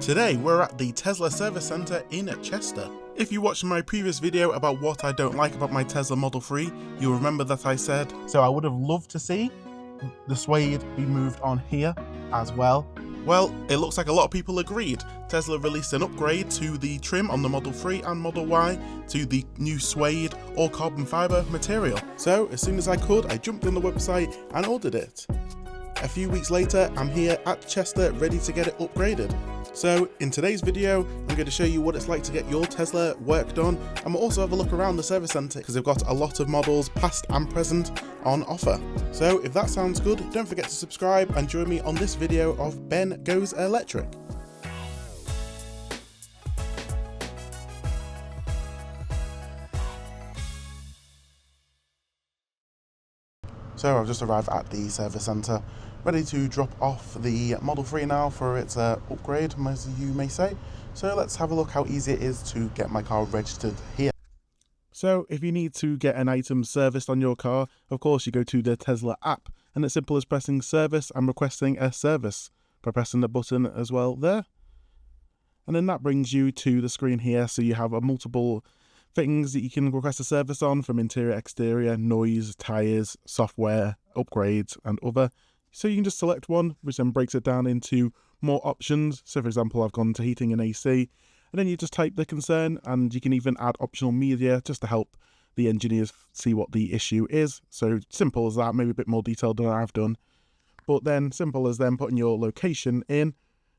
Today we're at the Tesla Service Centre in Chester. If you watched my previous video about what I don't like about my Tesla Model 3, you'll remember that I said, so I would have loved to see the suede be moved on here as well. Well, it looks like a lot of people agreed. Tesla released an upgrade to the trim on the Model 3 and Model Y to the new suede or carbon fibre material. So as soon as I could, I jumped on the website and ordered it. A few weeks later, I'm here at Chester ready to get it upgraded. So in today's video, I'm going to show you what it's like to get your Tesla work done, and we'll also have a look around the service centre because they've got a lot of models past and present on offer. So if that sounds good, don't forget to subscribe and join me on this video of Ben Goes Electric. So I've just arrived at the service centre, ready to drop off the Model 3 now for its upgrade, as you may say. So let's have a look how easy it is to get my car registered here. So if you need to get an item serviced on your car, of course you go to the Tesla app, and it's simple as pressing service and requesting a service by pressing the button as well there. And then that brings you to the screen here, so you have a multiple things that you can request a service on, from interior, exterior, noise, tyres, software, upgrades and other. So you can just select one, which then breaks it down into more options. So for example, I've gone to heating and AC, and then you just type the concern, and you can even add optional media just to help the engineers see what the issue is. So simple as that, maybe a bit more detailed than I've done. But then simple as then putting your location in,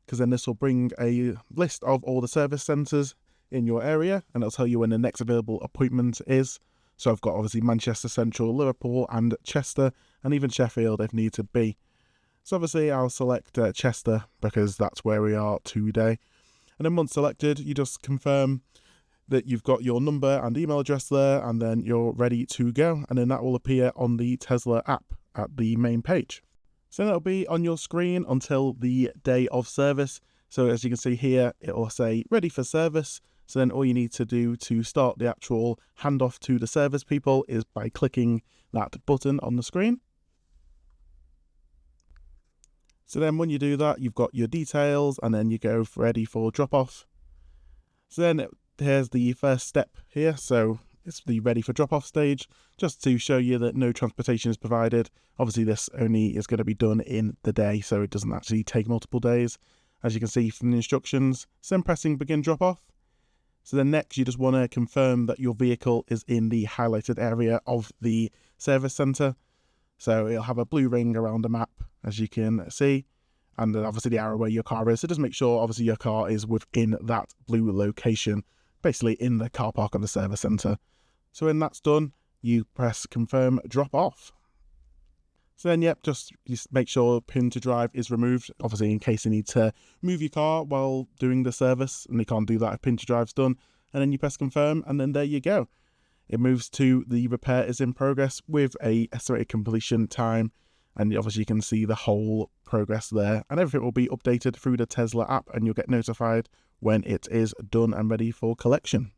because then this will bring a list of all the service centres in your area, and it'll tell you when the next available appointment is. So I've got obviously Manchester Central, Liverpool and Chester, and even Sheffield if need to be. So obviously I'll select Chester because that's where we are today. And then once selected, you just confirm that you've got your number and email address there, and then you're ready to go. And then that will appear on the Tesla app at the main page. So that'll be on your screen until the day of service. So as you can see here, it will say ready for service. So then all you need to do to start the actual handoff to the service people is by clicking that button on the screen. So then when you do that, you've got your details, and then you go ready for drop off. So then here's the first step here. So it's the ready for drop off stage, just to show you that no transportation is provided. Obviously this only is going to be done in the day, so it doesn't actually take multiple days, as you can see from the instructions. So then pressing begin drop off. So then next you just want to confirm that your vehicle is in the highlighted area of the service centre. So it'll have a blue ring around the map, as you can see, and then obviously the arrow where your car is. So just make sure obviously your car is within that blue location, basically in the car park of the service centre. So when that's done, you press confirm drop off. So then, yep, just make sure pin to drive is removed, obviously in case you need to move your car while doing the service, and you can't do that if pin to drive's done. And then you press confirm, and then there you go. It moves to the repair is in progress with a estimated completion time, and obviously you can see the whole progress there, and everything will be updated through the Tesla app, and you'll get notified when it is done and ready for collection.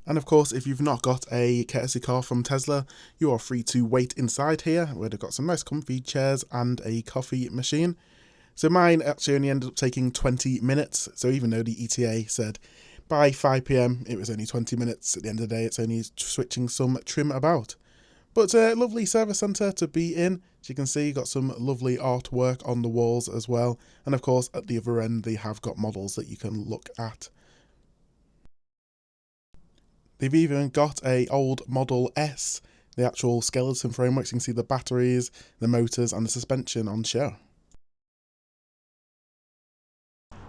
And of course, if you've not got a courtesy car from Tesla, you are free to wait inside here, where they've got some nice comfy chairs and a coffee machine. So mine actually only ended up taking 20 minutes. So even though the ETA said by 5 PM, it was only 20 minutes. At the end of the day, it's only switching some trim about. But a lovely service centre to be in. As you can see, you've got some lovely artwork on the walls as well. And of course, at the other end, they have got models that you can look at. They've even got a old Model S, the actual skeleton framework, so you can see the batteries, the motors and the suspension on show.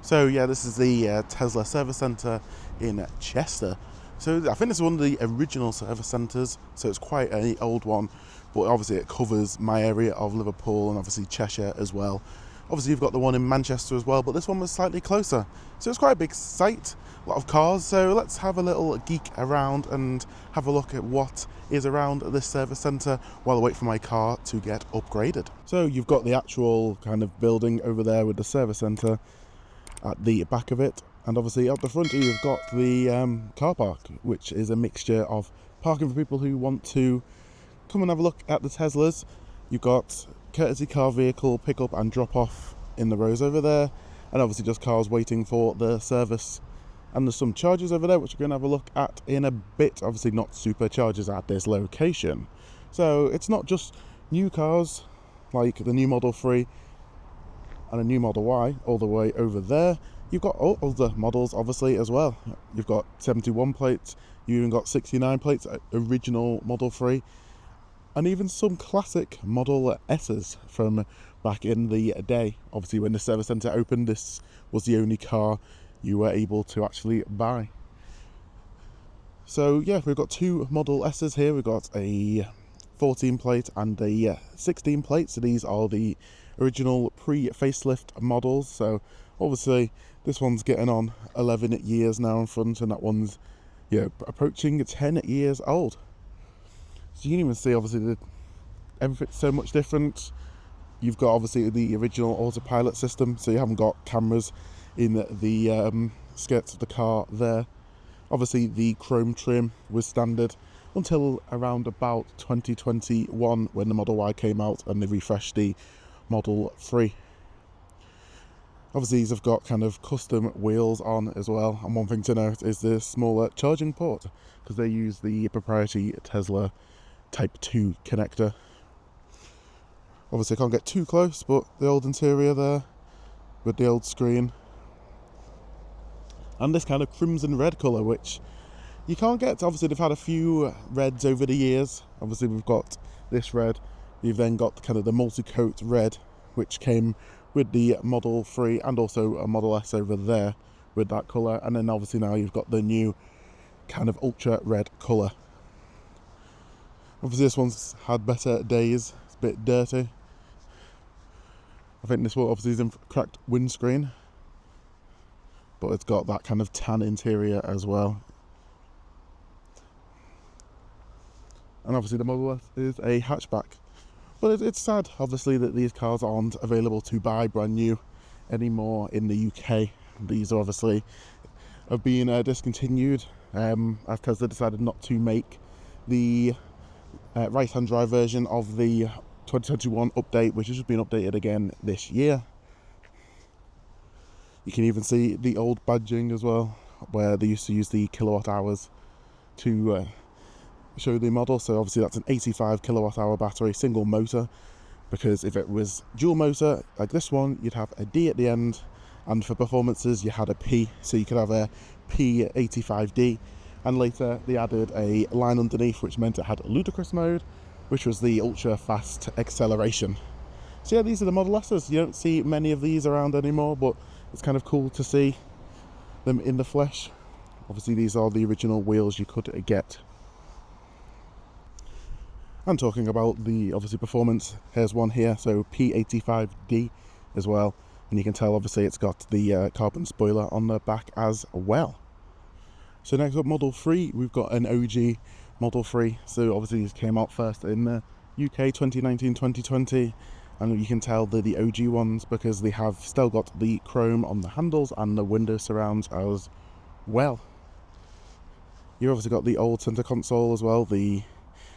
So yeah, this is the Tesla service centre in Chester. So I think this is one of the original service centres, so it's quite an old one, but obviously it covers my area of Liverpool and obviously Cheshire as well. Obviously you've got the one in Manchester as well, but this one was slightly closer. So it's quite a big site, a lot of cars. So let's have a little geek around and have a look at what is around this service centre while I wait for my car to get upgraded. So you've got the actual kind of building over there with the service centre at the back of it. And obviously up the front you've got the car park, which is a mixture of parking for people who want to come and have a look at the Teslas. You've got courtesy car vehicle pick up and drop off in the rows over there, and obviously just cars waiting for the service. And there's some chargers over there which we're going to have a look at in a bit. Obviously not superchargers at this location. So it's not just new cars like the new Model 3 and a new Model Y all the way over there. You've got all other models obviously as well. You've got 71 plates, you even got 69 plates, original Model 3, and even some classic Model S's from back in the day. Obviously when the service centre opened, this was the only car you were able to actually buy. So yeah, we've got two Model S's here. We've got a 14 plate and a 16 plate. So these are the original pre-facelift models. So obviously this one's getting on 11 years now in front, and that one's, you know, approaching 10 years old. So you can even see obviously everything's so much different. You've got obviously the original autopilot system, so you haven't got cameras in the skirts of the car there. Obviously the chrome trim was standard until around about 2021 when the Model Y came out and they refreshed the Model 3. Obviously these have got kind of custom wheels on as well, and one thing to note is the smaller charging port, because they use the proprietary Tesla Type 2 connector. Obviously I can't get too close, but the old interior there with the old screen and this kind of crimson red colour, which you can't get. Obviously they've had a few reds over the years. Obviously we've got this red, you've then got kind of the multi-coat red which came with the Model 3 and also a Model S over there with that colour, and then obviously now you've got the new kind of ultra red colour. Obviously this one's had better days, it's a bit dirty. I think this one obviously is in cracked windscreen, but it's got that kind of tan interior as well. And obviously the Model S is a hatchback. But it's sad obviously that these cars aren't available to buy brand new anymore in the UK. These are obviously have been discontinued as Tesla decided not to make the right hand drive version of the 2021 update, which has just been updated again this year. You can even see the old badging as well, where they used to use the kilowatt hours to show the model. So obviously that's an 85 kilowatt hour battery, single motor, because if it was dual motor like this one, you'd have a D at the end, and for performances you had a P, so you could have a P85D, and later they added a line underneath which meant it had ludicrous mode, which was the ultra fast acceleration. So yeah, these are the Model S's. You don't see many of these around anymore, but it's kind of cool to see them in the flesh. Obviously these are the original wheels you could get. And talking about the obviously performance, here's one here, so P85D as well, and you can tell obviously it's got the carbon spoiler on the back as well. So next up, Model 3, we've got an OG Model 3, so obviously these came out first in the UK 2019-2020, and you can tell they're the OG ones because they have still got the chrome on the handles and the window surrounds as well. You've obviously got the old centre console as well, the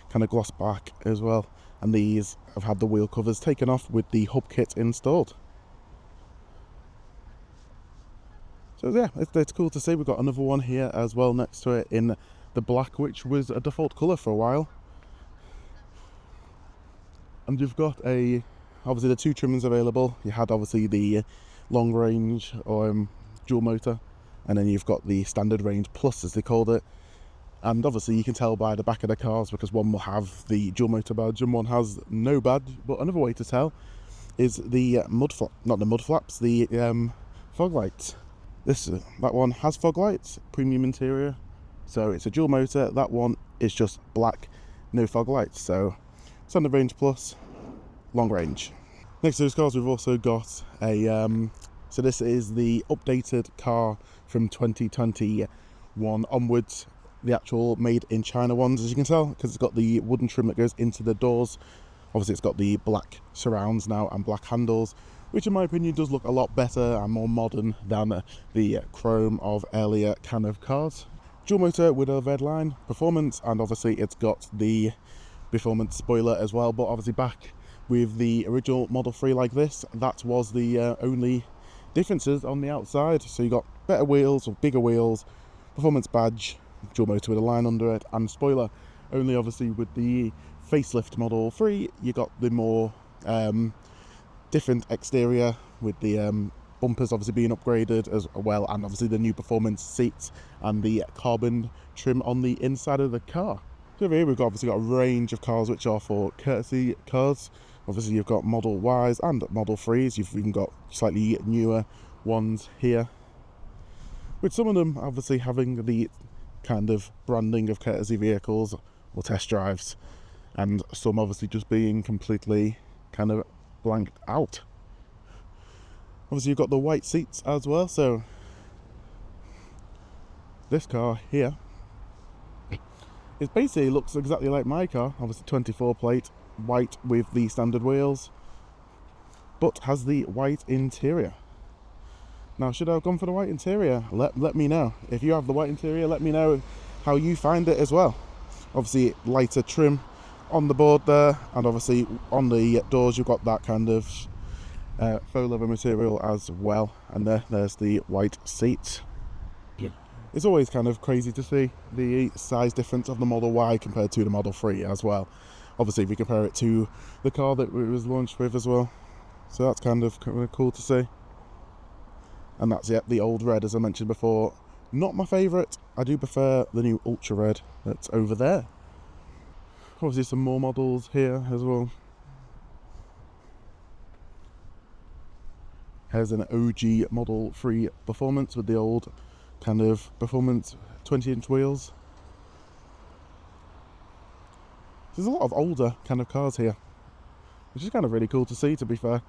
kind of gloss back as well, and these have had the wheel covers taken off with the hub kit installed. So yeah, it's cool to see. We've got another one here as well next to it in the black, which was a default colour for a while. And you've got obviously the two trimmings available. You had obviously the long range or dual motor, and then you've got the standard range plus as they called it. And obviously you can tell by the back of the cars, because one will have the dual motor badge and one has no badge. But another way to tell is the fog lights. That one has fog lights, premium interior, so it's a dual motor. That one is just black, no fog lights. So standard range plus, long range. Next to those cars we've also got so this is the updated car from 2021 onwards, the actual made in China ones, as you can tell, because it's got the wooden trim that goes into the doors. Obviously it's got the black surrounds now and black handles, which in my opinion does look a lot better and more modern than the chrome of earlier kind of cars. Dual motor with a red line, performance, and obviously it's got the performance spoiler as well. But obviously back with the original Model 3 like this, that was the only differences on the outside. So you got better wheels or bigger wheels, performance badge, dual motor with a line under it, and spoiler. Only obviously with the facelift Model 3 you got the more different exterior with the bumpers obviously being upgraded as well, and obviously the new performance seats and the carbon trim on the inside of the car. So over here we've obviously got a range of cars which are for courtesy cars. Obviously you've got Model Ys and Model 3s, you've even got slightly newer ones here, with some of them obviously having the kind of branding of courtesy vehicles or test drives, and some obviously just being completely kind of blanked out. Obviously you've got the white seats as well, so this car here, it basically looks exactly like my car, obviously 24 plate, white with the standard wheels, but has the white interior. Now, should I have gone for the white interior? Let me know. If you have the white interior, let me know how you find it as well. Obviously lighter trim on the board there, and obviously on the doors you've got that kind of faux leather material as well, and there's the white seat. It's always kind of crazy to see the size difference of the Model Y compared to the Model 3 as well. Obviously if you compare it to the car that it was launched with as well, so that's kind of cool to see. And that's the old red, as I mentioned before. Not my favourite. I do prefer the new ultra red that's over there. Obviously some more models here as well. Here's an OG Model 3 Performance with the old kind of Performance 20-inch wheels. There's a lot of older kind of cars here, which is kind of really cool to see, to be fair.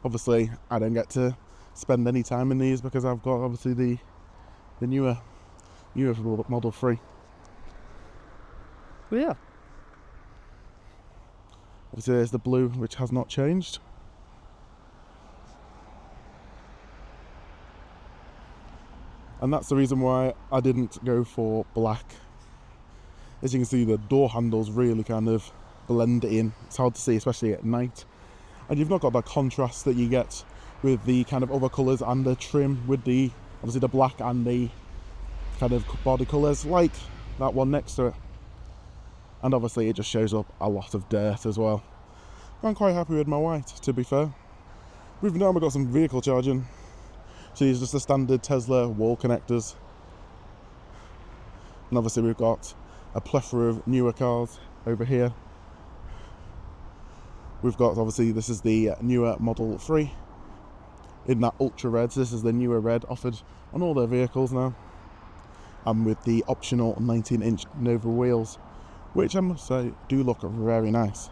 Obviously I don't get to spend any time in these because I've got obviously the newer Model 3. But yeah, obviously there's the blue, which has not changed. And that's the reason why I didn't go for black. As you can see, the door handles really kind of blend in. It's hard to see, especially at night. And you've not got that contrast that you get with the kind of other colours and the trim with the, obviously the black and the kind of body colours, like that one next to it. And obviously it just shows up a lot of dirt as well. I'm quite happy with my white, to be fair. Moving on, we've got some vehicle charging. So these are just the standard Tesla wall connectors. And obviously we've got a plethora of newer cars over here. We've got, obviously, this is the newer Model 3 in that ultra red. So this is the newer red offered on all their vehicles now, and with the optional 19-inch Nova wheels, which I must say do look very nice.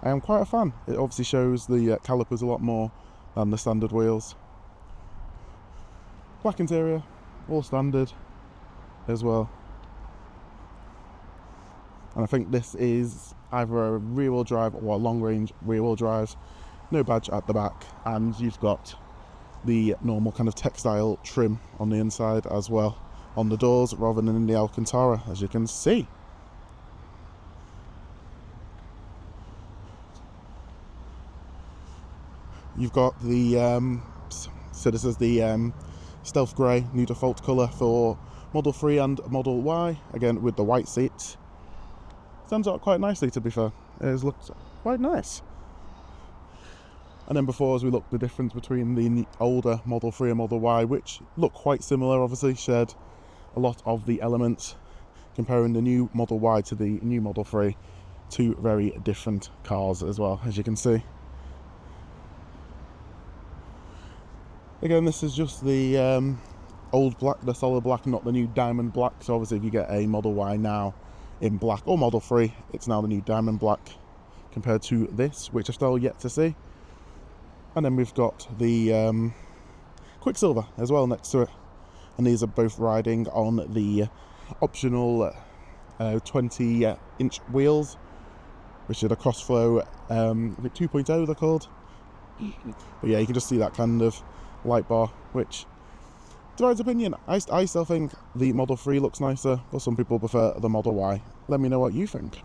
I am quite a fan. It obviously shows the calipers a lot more than the standard wheels. Black interior, all standard as well. And I think this is either a rear-wheel drive or a long-range rear-wheel drive. No badge at the back, and you've got the normal kind of textile trim on the inside as well on the doors, rather than in the Alcantara, as you can see. You've got the so this is the stealth grey new default colour for Model 3 and Model Y, again with the white seats. Stands out quite nicely, to be fair. It looks quite nice. And then before, as we look the difference between the older Model 3 and Model Y, which look quite similar, obviously shared a lot of the elements, comparing the new Model Y to the new Model 3, two very different cars as well, as you can see. Again, this is just the old black, the solid black, not the new diamond black. So obviously if you get a Model Y now in black, or Model 3, it's now the new diamond black compared to this, which I've still yet to see. And then we've got the Quicksilver as well next to it, and these are both riding on the optional 20-inch wheels, which are the Crossflow, I think 2.0 they're called. But yeah, you can just see that kind of light bar, which divides opinion. I still think the Model 3 looks nicer, but some people prefer the Model Y. Let me know what you think.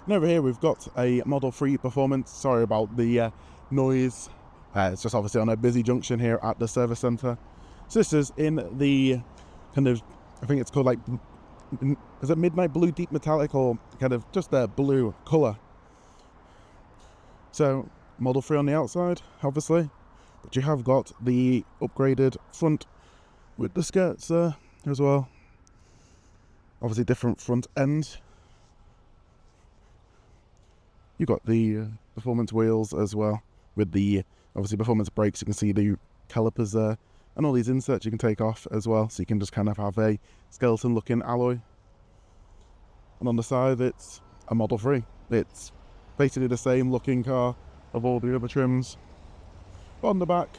And over here we've got a Model 3 Performance. Sorry about the noise It's just obviously on a busy junction here at the service centre. So this is in the kind of, I think it's called like, is it midnight blue, deep metallic, or kind of just a blue colour. So Model 3 on the outside, obviously, but you have got the upgraded front with the skirts there as well. Obviously different front end. You've got the performance wheels as well with the obviously performance brakes. You can see the calipers there and all these inserts you can take off as well, so you can just kind of have a skeleton looking alloy. And on the side it's a Model 3. It's basically the same looking car of all the other trims. But on the back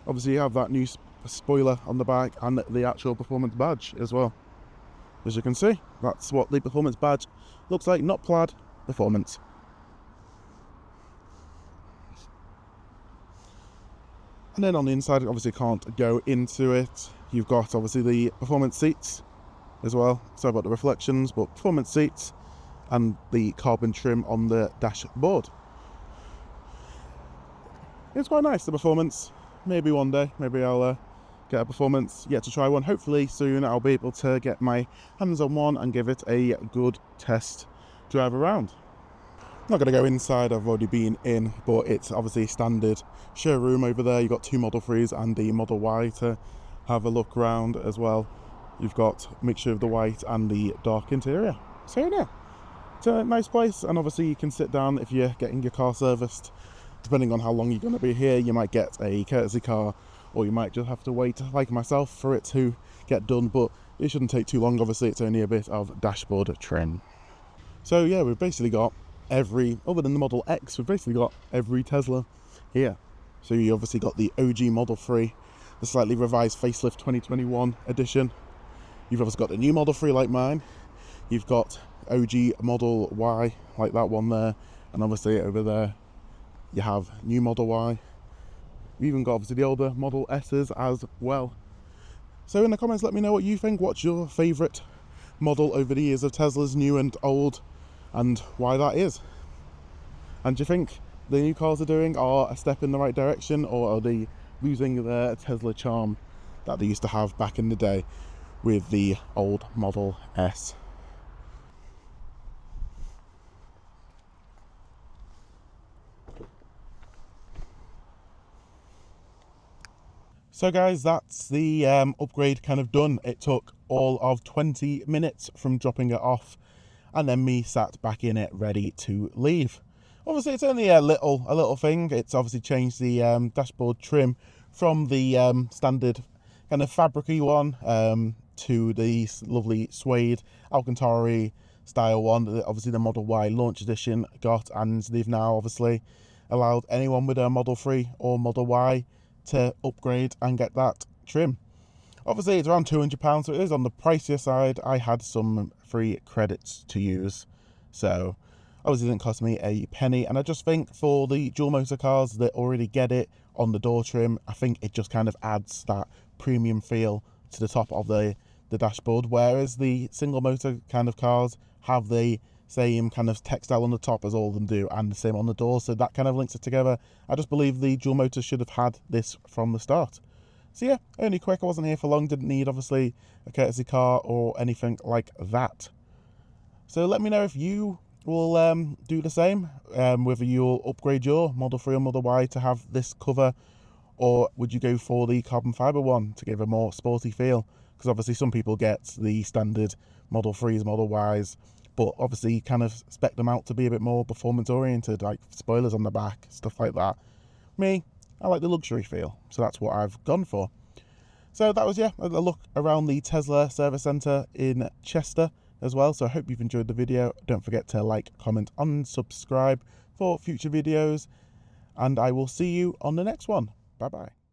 obviously you have that new spoiler on the back and the actual performance badge as well. As you can see, that's what the performance badge looks like, not plaid, performance. And then on the inside, obviously can't go into it. You've got obviously the performance seats as well. Sorry about the reflections, but performance seats and the carbon trim on the dashboard. It's quite nice, the performance. Maybe one day, maybe I'll get a performance, yet to try one. Hopefully soon I'll be able to get my hands on one and give it a good test drive around. Not going to go inside, I've already been in, but it's obviously standard showroom over there. You've got two Model 3s and the Model Y to have a look around as well. You've got a mixture of the white and the dark interior. So yeah, it's a nice place, and obviously you can sit down if you're getting your car serviced. Depending on how long you're going to be here, you might get a courtesy car, or you might just have to wait, like myself, for it to get done, but it shouldn't take too long. Obviously it's only a bit of dashboard trim. So yeah, we've basically got every, other than the Model X, we've basically got every Tesla here. So you obviously got the OG Model 3, the slightly revised facelift 2021 edition. You've obviously got the new Model 3 like mine. You've got OG Model Y like that one there, and obviously over there you have new Model Y. You've even got obviously the older Model S's as well. So in the comments let me know what you think. What's your favourite model over the years of Teslas, new and old, and why that is. And do you think the new cars are doing are a step in the right direction, or are they losing their Tesla charm that they used to have back in the day with the old Model S? So guys, that's the upgrade kind of done. It took all of 20 minutes from dropping it off, and then me sat back in it ready to leave. Obviously it's only a little thing. It's obviously changed the dashboard trim from the standard kind of fabric-y one to the lovely suede Alcantara style one that obviously the Model Y launch edition got, and they've now obviously allowed anyone with a Model 3 or Model Y to upgrade and get that trim. Obviously it's around £200, so it is on the pricier side. I had some free credits to use, so obviously it didn't cost me a penny. And I just think for the dual motor cars that already get it on the door trim, I think it just kind of adds that premium feel to the top of the dashboard, whereas the single motor kind of cars have the same kind of textile on the top as all of them do, and the same on the door, so that kind of links it together. I just believe the dual motors should have had this from the start. So yeah, only quick, I wasn't here for long, didn't need obviously a courtesy car or anything like that. So let me know if you will do the same, whether you'll upgrade your Model 3 or Model Y to have this cover, or would you go for the carbon fibre one to give a more sporty feel? Because obviously some people get the standard Model 3s, Model Ys, but obviously you kind of spec them out to be a bit more performance oriented, like spoilers on the back, stuff like that. Me, I like the luxury feel, so that's what I've gone for. So that was, yeah, a look around the Tesla service centre in Chester as well. So I hope you've enjoyed the video. Don't forget to like, comment and subscribe for future videos, and I will see you on the next one. Bye bye.